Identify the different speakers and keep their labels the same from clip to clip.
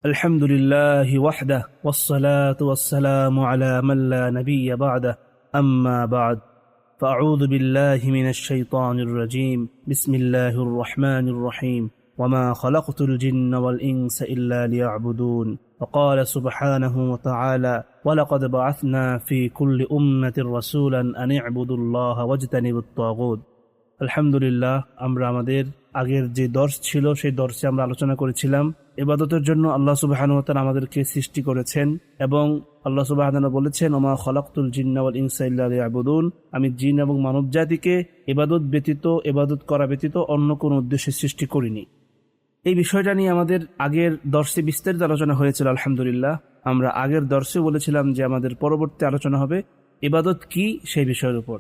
Speaker 1: الحمد لله وحده والصلاة والسلام على من لا نبي بعده أما بعد فأعوذ بالله من الشيطان الرجيم بسم الله الرحمن الرحيم وما خلقت الجن والإنس إلا ليعبدون وقال سبحانه وتعالى ولقد بعثنا في كل أمة رسولا أن اعبدوا الله واجتنبوا الطاغوت الحمد لله আমরা আমাদের আগের যে দর্শ ছিল সেই দর্শে আমরা আলোচনা করেছিলাম ইবাদতের জন্য আল্লাহ সুবহানাহু ওয়া তাআলা আমাদেরকে সৃষ্টি করেছেন এবং আল্লাহ সুবহানাহু ওয়া তাআলা বলেছেন ওমা খলাকতুল জিন্না ওয়াল ইনসা ইল্লা লিয়াবুদুন, আমি জিন এবং মানব জাতিকে ইবাদত করা ব্যতীত অন্য কোনো উদ্দেশ্যে সৃষ্টি করিনি। এই বিষয়টা নিয়ে আমাদের আগের দর্শে বিস্তারিত আলোচনা হয়েছিল। আলহামদুলিল্লাহ, আমরা আগের দর্শে বলেছিলাম যে আমাদের পরবর্তী আলোচনা হবে ইবাদত কি সেই বিষয়ের উপর।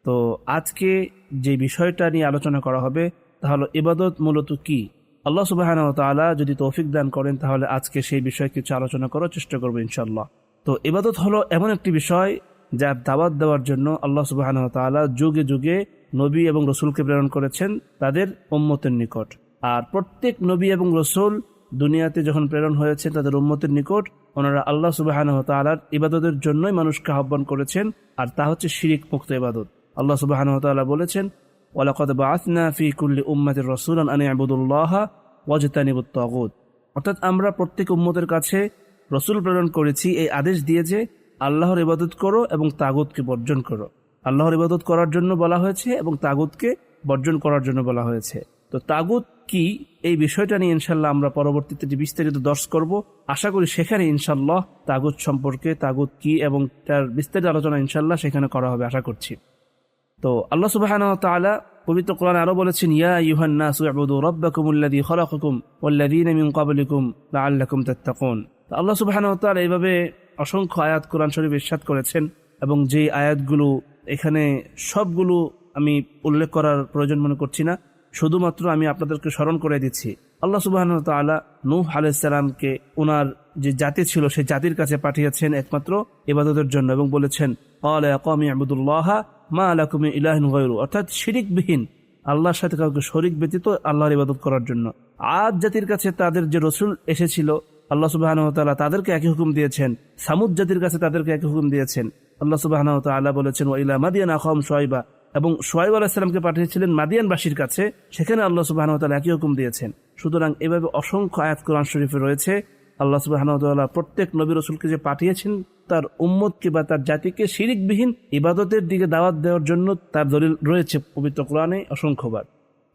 Speaker 1: তো আজকে যে বিষয়টা নিয়ে আলোচনা করা হবে তা হলো ইবাদত মূলত কি। আল্লাহ সুবহানাহু ওয়া তাআলা যদি তৌফিক দান করেন তাহলে আজকে সেই বিষয়ে কিছু আলোচনা করার চেষ্টা করবো ইনশাআল্লাহ। তো ইবাদত হলো এমন একটি বিষয় যার দাওয়াত দেওয়ার জন্য আল্লাহ সুবহানাহু ওয়া তাআলা যুগে যুগে নবী এবং রসুলকে প্রেরণ করেছেন তাদের উম্মতের নিকট। আর প্রত্যেক নবী এবং রসুল দুনিয়াতে যখন প্রেরণ হয়েছে তাদের উম্মতের নিকট ওনারা আল্লাহ সুবহানাহু ওয়া তাআলার ইবাদতের জন্যই মানুষকে আহ্বান করেছেন, আর তা হচ্ছে শিরিক মুক্ত ইবাদত। আল্লাহ সুবহানাহু ওয়া তাআলা বলেছেন ওয়ালাকাদ বাআসনা ফি কুল্লি উম্মাতির রাসূলান আন ইবুদুল্লাহা ওয়াজতানিবুত তাগুত, অর্থাৎ আমরা প্রত্যেক উম্মতের কাছে রসুল প্রেরণ করেছি এই আদেশ দিয়ে যে আল্লাহর ইবাদত করো এবং তাগুতকে বর্জন করো। আল্লাহর ইবাদত করার জন্য বলা হয়েছে এবং তাগুতকে বর্জন করার জন্য বলা হয়েছে। তো তাগুত কি এই বিষয়টা নিয়ে ইনশাল্লাহ আমরা পরবর্তীতে যে বিস্তারিত দর্শ করব। আশা করি সেখানে ইনশাল্লাহ তাগুত সম্পর্কে, তাগুত কি এবং তার বিস্তারিত আলোচনা ইনশাল্লাহ সেখানে করা হবে আশা করছি। তো আল্লাহ সুবহানাহু ওয়া তাআলা পবিত্র কোরআনে আরো বলেছেন ইয়া আইয়ুহান নাসু ইবুদু রাব্বাকুমুল্লাযী খালাকাকুম ওয়াল্লাযীনা মিন ক্বাবলিকুম লাআল্লাকুম তাত্তাকুন। তো আল্লাহ সুবহানাহু ওয়া তাআলা এইভাবে অসংখ্য আয়াত কোরআন শরীফে ইরশাদ করেছেন এবং যে আয়াতগুলো এখানে সবগুলো আমি উল্লেখ করার প্রয়োজন মনে করছি না, শুধুমাত্র আমি আপনাদেরকে স্মরণ করে দিচ্ছি। আল্লাহ সুবহানাহু ওয়া তাআলা নূহ আলাইহিস সালামকে ওনার যে জাতি ছিল সেই জাতির কাছে পাঠিয়েছেন একমাত্র ইবাদতের জন্য এবং বলেছেন ক্বালা ইয়া কওমি ইবুদুল্লাহা মা লাকুম মিন ইলাহিন গায়রু, অর্থাৎ শিরিকবিহীন আল্লাহর সাথে কাউকে শরীক ব্যতীত আল্লাহর ইবাদত করার জন্য। আদ জাতির কাছে তাদের যে রসুল এসেছিল আল্লাহ সুবহানাহু ওয়া তাআলা তাদেরকে একই হুকুম দিয়েছেন। সামুদ জাতির কাছে তাদেরকে একই হুকুম দিয়েছেন। আল্লাহ সুবহানাহু ওয়া তাআলা বলেছেন ওয়া ইলা মাদিয়ান আখাহুম শুআয়বা, এবং শুআয়ব আলাইহিস সালামকে পাঠিয়েছিলেন মাদিয়ানবাসীর কাছে, সেখানে আল্লাহ সুবহানাহু ওয়া তাআলা একই হুকুম দিয়েছেন। সুতরাং এভাবে অসংখ্য আয়াত কোরআন শরীফে রয়েছে। আল্লাহ সুবহানাহু ওয়া তাআলা প্রত্যেক নবী রাসূলকে যে পাঠিয়েছেন তার উম্মতকে বা তার জাতিকে শিরিকবিহীন ইবাদতের দিকে দাওয়াত দেওয়ার জন্য তার দলিল রয়েছে পবিত্র কোরআনে অসংখ্যবার।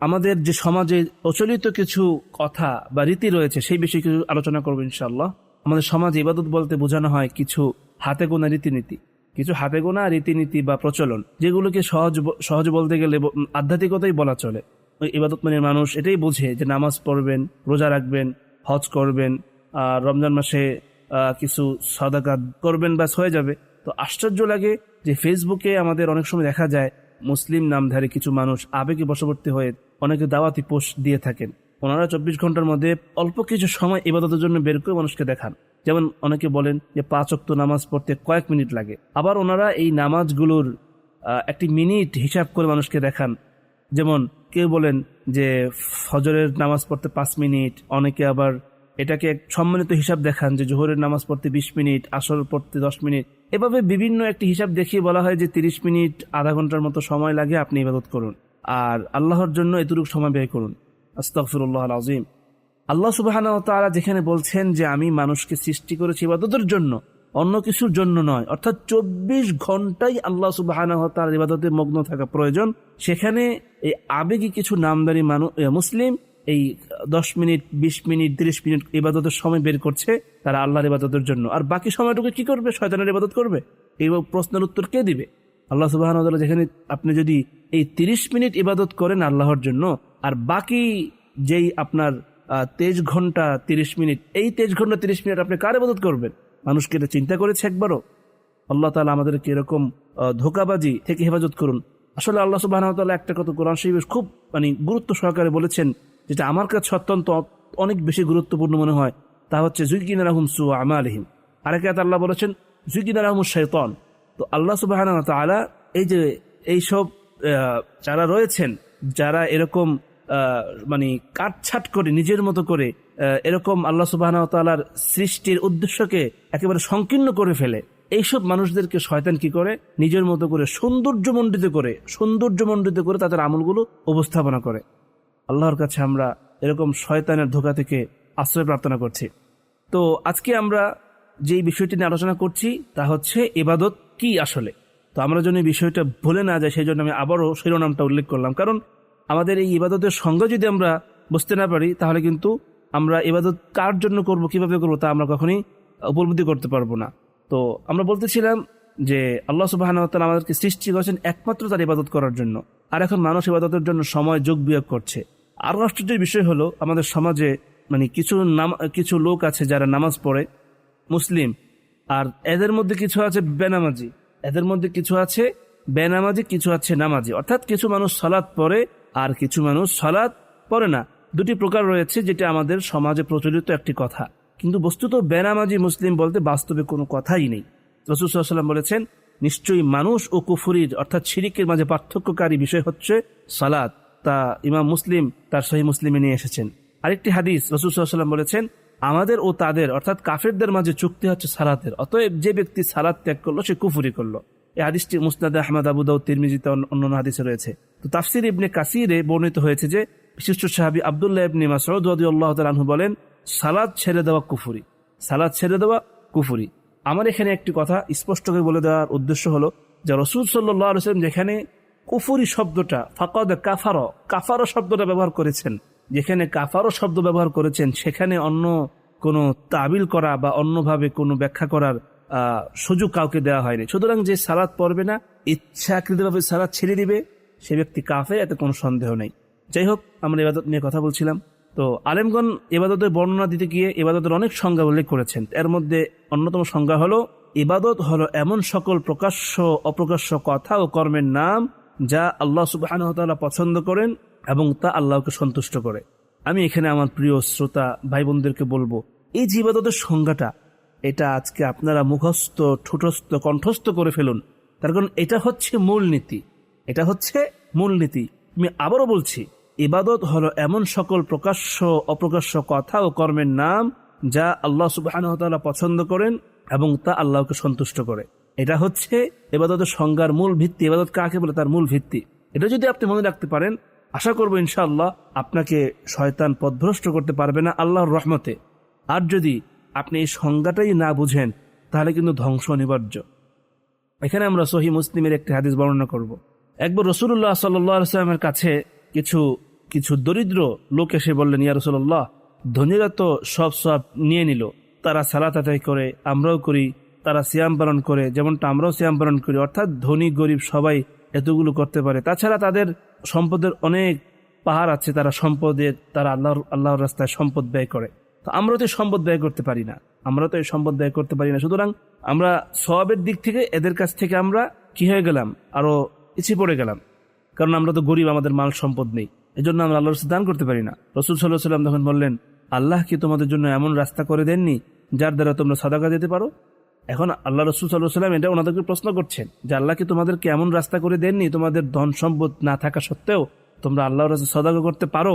Speaker 1: আমাদের যে সমাজে প্রচলিত কিছু কথা বা রীতি রয়েছে সেই বিষয়ে কিছু আলোচনা করবো ইনশাআল্লাহ। আমাদের সমাজে ইবাদত বলতে বোঝানো হয় কিছু হাতে গোনা রীতিনীতি, কিছু হাতে গোনা রীতিনীতি বা প্রচলন, যেগুলোকে সহজ বলতে গেলে আধ্যাত্মিকতাই বলা চলে। ওই ইবাদত মানে মানুষ এটাই বোঝে যে নামাজ পড়বেন, রোজা রাখবেন, হজ করবেন, রমজান মাসে কিছু সাদাকা করবেন, ব্যাস হয়ে যাবে। তো আশ্চর্য লাগে যে ফেসবুকে আমাদের অনেক সময় দেখা যায় মুসলিম নামধারী কিছু মানুষ আবেগে বশবর্তী হয়ে অনেকে দাওয়াতি পোস্ট দিয়ে থাকেন। ওনারা 24 ঘন্টার মধ্যে অল্প কিছু সময় ইবাদতের জন্য বের করে মানুষকে দেখান। যেমন অনেকে বলেন যে 5 ওয়াক্ত নামাজ পড়তে কয়েক মিনিট লাগে, আবার ওনারা এই নামাজগুলোর একটি মিনিট হিসাব করে মানুষকে দেখান। যেমন কেউ বলেন যে ফজরের নামাজ পড়তে 5 মিনিট, অনেকে আবার এটাকে এক সম্মানিত হিসাব দেখান যে জোহরের নামাজ পড়তে 20 মিনিট, আসর পড়তে 10 মিনিট। এভাবে বিভিন্ন একটি হিসাব দেখিয়ে বলা হয় যে 30 মিনিট আধা ঘন্টার মতো সময় লাগে, আপনি ইবাদত করুন আর আল্লাহর জন্য এতটুকু সময় ব্যয় করুন। আস্তাগফিরুল্লাহল আযীম। আল্লাহ সুবহানাহু ওয়া তাআলা যেখানে বলছেন যে আমি মানুষকে সৃষ্টি করেছি ইবাদতের জন্য, অন্য কিছুর জন্য নয়, অর্থাৎ 24 ঘন্টাই আল্লাহ সুবহানাহু ওয়া তাআলার ইবাদতে মগ্ন থাকা প্রয়োজন, সেখানে এই আবেগী কিছু নামদারি মুসলিম এই 10 মিনিট 20 মিনিট 30 মিনিট ইবাদতের সময় বের করছে তারা আল্লাহর ইবাদতের জন্য, আর বাকি সময়টুকু কি করবে? শয়তানের ইবাদত করবে। এই প্রশ্নের উত্তর কে দিবে? আল্লাহ সুবহানাহু ওয়া তাআলা যেখানে আপনি যদি এই 30 মিনিট ইবাদত করেন আল্লাহর জন্য, আর বাকি যেই আপনার 23 ঘন্টা 30 মিনিট, এই 23 ঘন্টা 30 মিনিট আপনি কার ইবাদত করবেন? মানুষকে এটা চিন্তা করেছে একবারও? আল্লাহ তাআলা আমাদেরকে এরকম ধোঁকাবাজি থেকে হেফাজত করুন। আসলে আল্লাহ সুবহানাহু ওয়া তাআলা একটা কথা কোরআন শরীফে খুব গুরুত্ব সহকারে বলেছেন, যেটা আমার কাছে অত্যন্ত অনেক বেশি গুরুত্বপূর্ণ মনে হয়। তা হচ্ছে যুগিনা লাহুম সুআ আমালিহিম। আরেক আয়াতে আল্লাহ বলেছেন যুগিনা লাহুমুশ শাইতান। তো আল্লাহ সুবহানাহু ওয়া তাআলা এই যে এইসব যারা রয়েছেন, যারা এরকম কাটছাট করে নিজের মতো করে এরকম আল্লাহ সুবহানাহু ওয়া তাআলার সৃষ্টির উদ্দেশ্যকে একেবারে সংকীর্ণ করে ফেলে, এইসব মানুষদেরকে শয়তান কি করে, নিজের মতো করে সৌন্দর্যমণ্ডিত করে তাদের আমলগুলো উপস্থাপনা করে। আল্লাহর কাছে আমরা এরকম শয়তানের ধোঁকা থেকে আশ্রয় প্রার্থনা করছি। তো আজকে আমরা যেই বিষয়টি নিয়ে আলোচনা করছি তা হচ্ছে ইবাদত কি আসলে। তো আমরা যেন এই বিষয়টা ভুলে না যাই, সেই জন্য আমি আবারও শিরোনামটা উল্লেখ করলাম। কারণ আমাদের এই ইবাদতের সংজ্ঞা যদি আমরা বুঝতে না পারি, তাহলে কিন্তু আমরা ইবাদত কার জন্য করব, কিভাবে করব, তা আমরা কখনই উপলব্ধি করতে পারবো না। তো আমরা বলতেছিলাম যে আল্লাহ সুবহানাহু ওয়া তাআলা আমাদেরকে সৃষ্টি করেছেন একমাত্র তার ইবাদত করার জন্য, আর এখন মানুষ ইবাদতের জন্য সময় যোগ বিয়োগ করছে। আরও আশ্চর্যের বিষয় হলো, আমাদের সমাজে মানে কিছু লোক আছে যারা নামাজ পড়ে, মুসলিম, আর এদের মধ্যে কিছু আছে বেনামাজি, কিছু আছে নামাজি। অর্থাৎ কিছু মানুষ সালাত পড়ে আর কিছু মানুষ সালাত পড়ে না। দুটি প্রকার রয়েছে, যেটা আমাদের সমাজে প্রচলিত একটি কথা। কিন্তু বস্তুত বেনামাজি মুসলিম বলতে বাস্তবে কোনো কথাই নেই। রাসূল সাল্লাল্লাহু আলাইহি ওয়াসাল্লাম বলেছেন, নিশ্চয়ই মানুষ ও কুফরির অর্থাৎ শিরিকের মাঝে পার্থক্যকারী বিষয় হচ্ছে সালাত। তা ইমাম মুসলিম তার সহিহ মুসলিমে নিয়ে এসেছেন। আরেকটি হাদিস, রাসূল সাল্লাল্লাহু আলাইহি ওয়াসাল্লাম বলেছেন, আমাদের ও তাদের অর্থাৎ কাফেরদের মাঝে চুক্তি হচ্ছে সালাতের, অতএব যে ব্যক্তি সালাত ত্যাগ করলো সে কুফরি করলো। এই হাদিসটি মুসনাদে আহমদ, আবু দাউদ, তিরমিজিতে অন্যান্য হাদিসে রয়েছে। তো তাফসীর ইবনে কাসিরে বর্ণিত হয়েছে যে বিশিষ্ট সাহাবী আব্দুল্লাহ ইবনে মাসউদ রাদিয়াল্লাহু তাআলা আনহু বলেন, সালাত ছেড়ে দেওয়া কুফরি। আমার এখানে একটি কথা স্পষ্ট করে বলে দেওয়ার উদ্দেশ্য হলো যে রাসূল সাল্লাল্লাহু আলাইহি ওয়াসাল্লাম যেখানে কুফরি শব্দটা ফাকাদ কাফারো শব্দটা ব্যবহার করেছেন, যেখানে কাফারো শব্দ ব্যবহার করেছেন, সেখানে অন্য কোনো তাবিল করা বা অন্যভাবে কোনো ব্যাখ্যা করার সুযোগ কাউকে দেওয়া হয়নি। সুতরাং যে সালাত পড়বে না, ইচ্ছাকৃতভাবে সালাত ছেড়ে দিবে, সে ব্যক্তি কাফের, এতে কোনো সন্দেহ নেই। যাই হোক, আমরা ইবাদত নিয়ে কথা বলছিলাম। তো আলেমগণ ইবাদতের বর্ণনা দিতে গিয়ে ইবাদতের অনেক সংজ্ঞা উল্লেখ করেছেন। এর মধ্যে অন্যতম সংজ্ঞা হলো, ইবাদত হলো এমন সকল প্রকাশ্য অপ্রকাশ্য কথা ও কর্মের নাম যা আল্লাহ সুবহানাহু ওয়া তাআলা পছন্দ করেন এবং তা আল্লাহকে সন্তুষ্ট করে। আমি এখানে আমার প্রিয় শ্রোতা ভাই বোনদেরকে বলবো, এই যে ইবাদতের সংজ্ঞাটা, এটা আজকে আপনারা মুখস্থ, ঠোঁটস্থ, কণ্ঠস্থ করে ফেলুন। তার কারণ এটা হচ্ছে মূলনীতি। আমি আবারও বলছি, ইবাদত হলো এমন সকল প্রকাশ্য অপ্রকাশ্য কথা ও কর্মের নাম যা আল্লাহ সুবহানাহু ওয়া তাআলা পছন্দ করেন এবং তা আল্লাহকে সন্তুষ্ট করে। এটা হচ্ছে ইবাদতের সংজ্ঞার মূল ভিত্তি। ইবাদত কাকে বলে, তার মূল ভিত্তি। এটা যদি আপনি মনে রাখতে পারেন, আশা করবো ইনশাআল্লাহ আপনাকে শয়তান পথভ্রষ্ট করতে পারবে না আল্লাহর রহমতে। আর যদি আপনি এই সংজ্ঞাটাই না বুঝেন, তাহলে কিন্তু ধ্বংস অনিবার্য। এখানে আমরা সহিহ মুসলিমের একটি হাদিস বর্ণনা করব। একবার রাসূলুল্লাহ সাল্লাল্লাহু আলাইহি ওয়াসাল্লামের কাছে কিছু দরিদ্র লোক এসে বললেন, ইয়া রাসূলুল্লাহ, ধনীরা তো সব নিয়ে নিল, তারা সালাত আদায় করে, আমরাও করি, তারা সিয়াম পালন করে যেমনটা আমরাও সিয়াম পালন করি, অর্থাৎ ধনী গরিব সবাই এতগুলো করতে পারে। তাছাড়া তাদের সম্পদের অনেক পাহাড় আছে, তারা আল্লাহর রাস্তায় সম্পদ ব্যয় করে। তো আমরা তো এই সম্পদ ব্যয় করতে পারি না। সুতরাং আমরা সওয়াবের দিক থেকে এদের কাছ থেকে আমরা কি হয়ে গেলাম, আরো পিছিয়ে পড়ে গেলাম। কারণ আমরা তো গরিব, আমাদের মাল সম্পদ নেই, এজন্য আমরা আল্লাহর রাস্তায় দান করতে পারি না। রাসূল সাল্লাল্লাহু আলাইহি ওয়াসাল্লাম তখন বললেন, আল্লাহ কি তোমাদের জন্য এমন রাস্তা করে দেননি যার দ্বারা তোমরা সাদাকা দিতে পারো? এখন আল্লাহ রাসূল সাল্লাল্লাহু আলাইহি ওয়াসাল্লাম এটা ওনাদেরকে প্রশ্ন করছেন যে আল্লাহ কি তোমাদেরকে এমন রাস্তা করে দেননি, তোমাদের ধন সম্পদ না থাকা সত্ত্বেও তোমরা আল্লাহর রাস্তায় সাদাকা করতে পারো?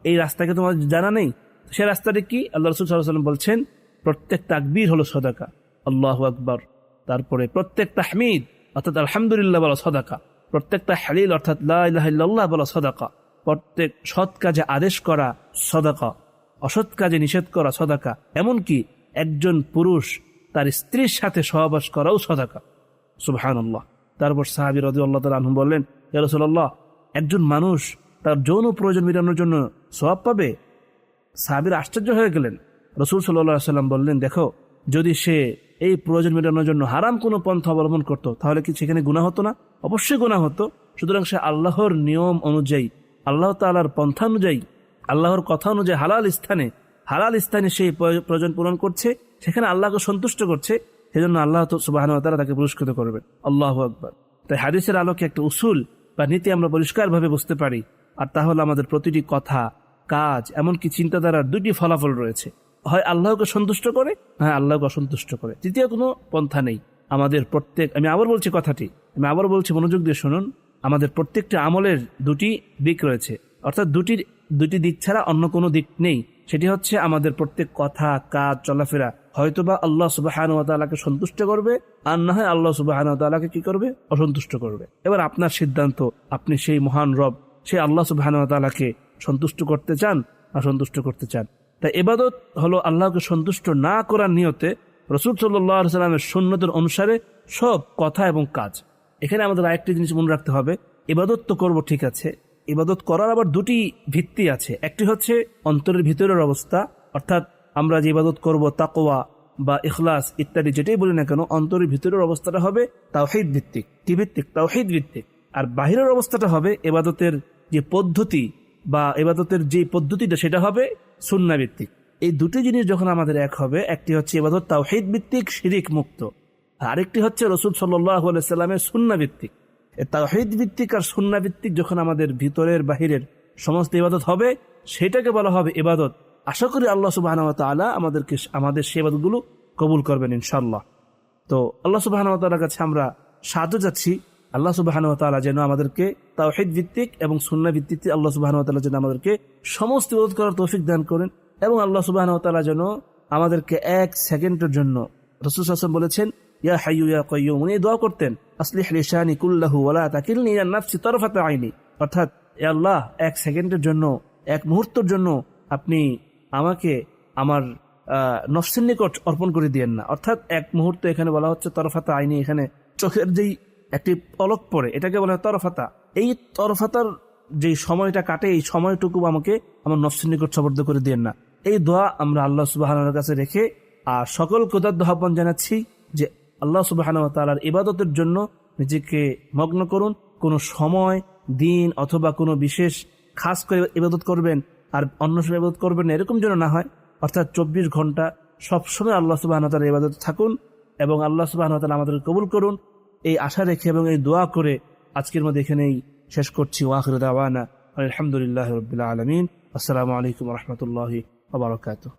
Speaker 1: এই রাস্তাকে তোমাদের জানা নেই? সে রাস্তাটি কি? আল্লাহ রাসূল সাল্লাল্লাহু আলাইহি ওয়াসাল্লাম বলছেন, প্রত্যেক তাকবীর হলো সাদাকা, আল্লাহু আকবার। তারপরে প্রত্যেক তাহমিদ অর্থাৎ আলহামদুলিল্লাহ বলা সাদাকা, প্রত্যেক তাহলিল অর্থাৎ লা ইলাহা ইল্লাল্লাহ বলা সাদাকা, প্রত্যেক সৎ কাজে আদেশ করা সাদাকা, অসৎ কাজে নিষেধ করা সাদাকা, এমনকি একজন পুরুষ তার স্ত্রীর সাথে সহবাস করাও সাদাকা। সুবহানাল্লাহ। তারপর সাহাবী রাদিয়াল্লাহু তাআলা আনহু বললেন, ইয়া রাসূলুল্লাহ, একজন মানুষ তার যৌন প্রয়োজন মেটানোর জন্য সওয়াব পাবে? সাহাবীরা আশ্চর্য হয়ে গেলেন। রাসূল সাল্লাল্লাহু আলাইহি ওয়াসাল্লাম বললেন, দেখো, যদি সে এই প্রয়োজন মেটানোর জন্য হারাম কোনো পন্থা অবলম্বন করত, তাহলে কি সেখানে গুনাহ হতো না? অবশ্যই গুনাহ হতো। সুতরাং সে আল্লাহর নিয়ম অনুযায়ী, আল্লাহ তাআলার পন্থা অনুযায়ী, আল্লাহর কথা অনুযায়ী হালাল স্থানে সেই প্রয়োজন পূরণ করছে, সেখানে আল্লাহকে সন্তুষ্ট করছে, সেজন্য আল্লাহ সুবহানাহু ওয়া তাআলা তাকে পুরস্কৃত করবেন। আল্লাহু আকবার। তাই হাদিসের আলোকে একটা উসুল বা নীতি আমরা পরিষ্কারভাবে বুঝতে পারি, আর তাহলে আমাদের প্রতিটি কথা, কাজ, এমনকি চিন্তাধারার দুটি ফলাফল রয়েছে, হয় আল্লাহকে সন্তুষ্ট করে, হ্যাঁ আল্লাহকে অসন্তুষ্ট করে। তৃতীয় কোনো পন্থা নেই। আমাদের আমি আবার বলছি মনোযোগ দিয়ে শুনুন, আমাদের প্রত্যেকটা আমলের দুটি দিক রয়েছে, অর্থাৎ দুটি দিক ছাড়া অন্য কোনো দিক নেই। সেটি হচ্ছে আমাদের প্রত্যেক কথা, কাজ, চলাফেরা হয়তোবা আল্লাহ সুবহানাহু ওয়া তাআলাকে সন্তুষ্ট করবে, আর না হয় আল্লাহ সুবহানাহু ওয়া তাআলাকে কি করবে? অসন্তুষ্ট করবে। এবার আপনার সিদ্ধান্ত, আপনি সেই মহান রব, সেই আল্লাহ সুবহানাহু ওয়া তাআলাকে সন্তুষ্ট করতে চান, অসন্তুষ্ট করতে চান। তাই ইবাদত হলো আল্লাহকে সন্তুষ্ট না করার নিয়তে রাসূল সাল্লাল্লাহু আলাইহি ওয়াসাল্লামের সুন্নতের অনুসারে সব কথা এবং কাজ। এখানে আমাদের আরেকটি জিনিস মনে রাখতে হবে, ইবাদত তো করবো ঠিক আছে, ইবাদত করার আবার দুটি ভিত্তি আছে। একটি হচ্ছে অন্তরের ভিতরের অবস্থা, অর্থাৎ আমরা যে ইবাদত করব তাকওয়া বা ইখলাস ইত্যাদি যেটাই বলি না কেন, অন্তরের ভিতরের অবস্থাটা হবে তাওহীদ ভিত্তিক। কি ভিত্তিক? তাওহীদ ভিত্তিক। আর বাহিরের অবস্থাটা হবে ইবাদতের যে পদ্ধতি বা ইবাদতের যে পদ্ধতিটা সেটা হবে সুন্নাহ ভিত্তিক। এই দুটি জিনিস যখন আমাদের এক হবে, একটি হচ্ছে ইবাদত তাওহীদ ভিত্তিক শিরিক মুক্ত, আরেকটি হচ্ছে রাসূল সাল্লাল্লাহু আলাইহি ওয়াসাল্লামের সুন্নাহ ভিত্তিক। তাওহীদ ভিত্তিক আর সুন্নাহ ভিত্তিক যখন আমাদের ভিতরের বাহিরের সমস্ত ইবাদত হবে, সেটাকে বলা হবে ইবাদত। আশা করি আল্লাহ সুবহানাহু ওয়া তাআলা আমাদের সেই ইবাদতগুলো কবুল করবেন ইনশাআল্লাহ। তো আল্লাহ সুবহানাহু ওয়া তাআলার কাছে আমরা সাহায্য চাচ্ছি, আল্লাহ সুবহানাহু ওয়া তাআলা যেন আমাদেরকে তাওহীদ ভিত্তিক এবং সুন্নাহ ভিত্তিক আল্লাহ সুবহানাহু ওয়া তাআলা যেন আমাদেরকে সমস্ত ইবাদত করার তৌফিক দান করেন, এবং আল্লাহ সুবহানাহু ওয়া তাআলা যেন আমাদেরকে এক সেকেন্ডের জন্য, রাসূল সাল্লাল্লাহু আলাইহি ওয়াসাল্লাম বলেছেন ইয়া হাইয়ু ইয়া কাইয়ুম, উনি দোয়া করতেন আসলিহ লি শানি কুল্লাহু ওয়া লা তাকিলনি ইলা নাফসি তারফাতা আইনি, অর্থাৎ হে আল্লাহ, এক সেকেন্ডের জন্য, এক মুহূর্তের জন্য আপনি আমাকে আমার নফসের নিকট অর্পণ করে দিয়েন না। অর্থাৎ এক মুহূর্তে এখানে বলা হচ্ছে তরফাতা আইনি, এখানে চোখের যেই একটি পলক পড়ে এটাকে বলা হয় তরফাতা। এই তরফাতার যেই সময়টা কাটে, এই সময়টুকু আমাকে আমার নফসের নিকট সুপর্দ করে দিয়েন না। এই দোয়া আমরা আল্লাহ সুবহানাহু ওয়া তাআলার কাছে রেখে আর সকল কৃতজ্ঞ আহ্বান জানাচ্ছি যে আল্লাহ সুবহানাহু ওয়া তাআলার ইবাদতের জন্য নিজেকে মগ্ন করুন। কোনো সময়, দিন অথবা কোনো বিশেষ খাস করে ইবাদত করবেন আর অন্য সময় ইবাদত করবেন না, এরকম যেন না হয়। অর্থাৎ 24 ঘন্টা সবসময় আল্লাহ সুবহানাহু ওয়া তাআলার ইবাদতে থাকুন এবং আল্লাহ সুবহানাহু ওয়া তাআলা আমাদেরকে কবুল করুন, এই আশা রেখে এবং এই দোয়া করে আজকের মধ্যে এখানেই শেষ করছি। ওয়া আখিরু দাওয়ানা আলহামদুলিল্লাহি রাব্বিল আলামিন। আসসালামু আলাইকুম ওয়া রাহমাতুল্লাহি ওয়া বারাকাতুহু।